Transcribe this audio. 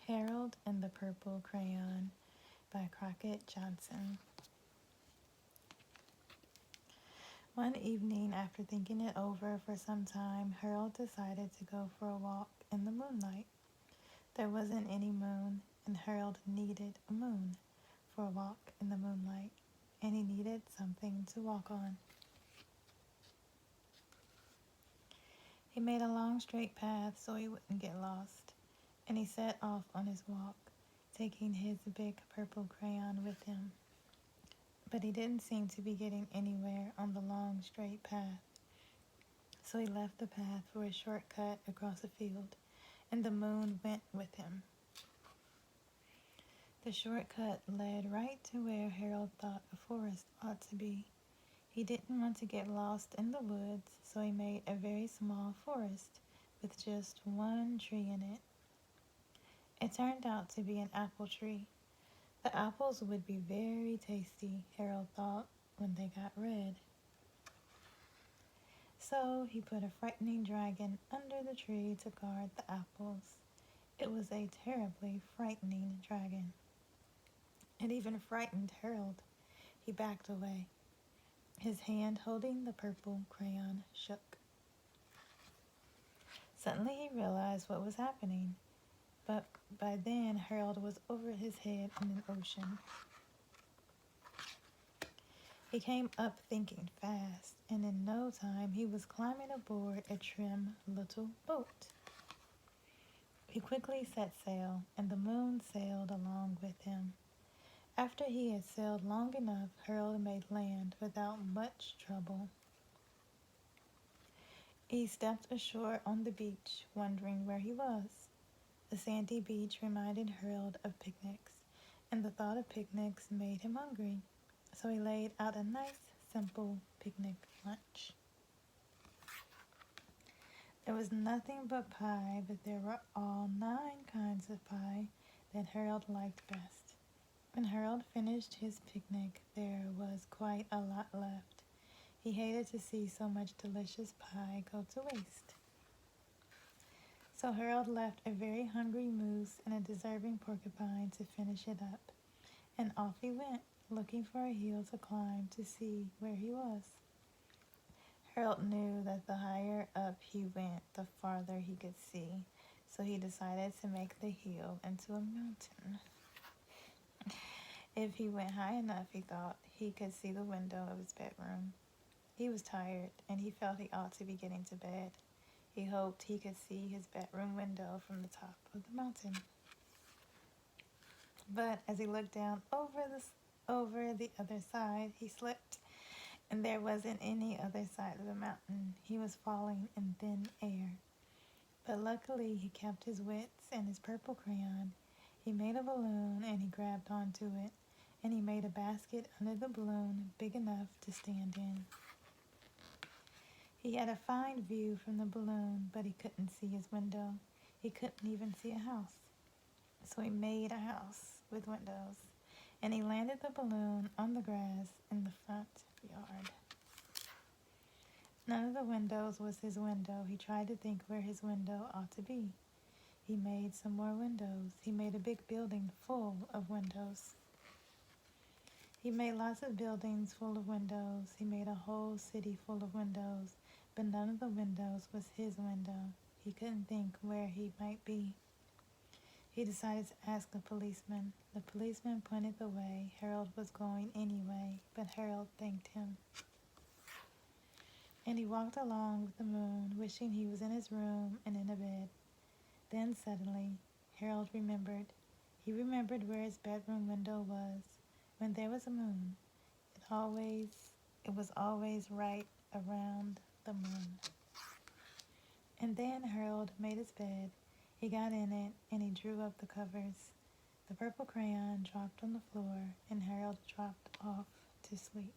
Harold and the Purple Crayon by Crockett Johnson. One evening, after thinking it over for some time, Harold decided to go for a walk in the moonlight. There wasn't any moon, and Harold needed a moon for a walk in the moonlight, and he needed something to walk on. He made a long straight path so he wouldn't get lost, and he set off on his walk, taking his big purple crayon with him. But he didn't seem to be getting anywhere on the long straight path, so he left the path for a shortcut across a field, and the moon went with him. The shortcut led right to where Harold thought a forest ought to be. He didn't want to get lost in the woods, so he made a very small forest with just one tree in it. It turned out to be an apple tree. The apples would be very tasty, Harold thought, when they got red. So he put a frightening dragon under the tree to guard the apples. It was a terribly frightening dragon. It even frightened Harold. He backed away. His hand holding the purple crayon shook. Suddenly he realized what was happening, but by then Harold was over his head in an ocean. He came up thinking fast, and in no time he was climbing aboard a trim little boat. He quickly set sail, and the moon sailed along with him. After he had sailed long enough, Harold made land without much trouble. He stepped ashore on the beach, wondering where he was. The sandy beach reminded Harold of picnics, and the thought of picnics made him hungry. So he laid out a nice, simple picnic lunch. There was nothing but pie, but there were all 9 kinds of pie that Harold liked best. When Harold finished his picnic, there was quite a lot left. He hated to see so much delicious pie go to waste. So Harold left a very hungry moose and a deserving porcupine to finish it up. And off he went, looking for a hill to climb to see where he was. Harold knew that the higher up he went, the farther he could see, so he decided to make the hill into a mountain. If he went high enough, he thought, he could see the window of his bedroom. He was tired, and he felt he ought to be getting to bed. He hoped he could see his bedroom window from the top of the mountain. But as he looked down over the other side, he slipped, and there wasn't any other side of the mountain. He was falling in thin air. But luckily, he kept his wits and his purple crayon. He made a balloon, and he grabbed onto it, and he made a basket under the balloon big enough to stand in. He had a fine view from the balloon, but he couldn't see his window. He couldn't even see a house. So he made a house with windows, and he landed the balloon on the grass in the front yard. None of the windows was his window. He tried to think where his window ought to be. He made some more windows. He made a big building full of windows. He made lots of buildings full of windows. He made a whole city full of windows, but none of the windows was his window. He couldn't think where he might be. He decided to ask the policeman. The policeman pointed the way Harold was going anyway, but Harold thanked him. And he walked along with the moon, wishing he was in his room and in a bed. Then suddenly, Harold remembered. He remembered where his bedroom window was. When there was a moon, it was always right around the moon. And then Harold made his bed. He got in it, and he drew up the covers. The purple crayon dropped on the floor, and Harold dropped off to sleep.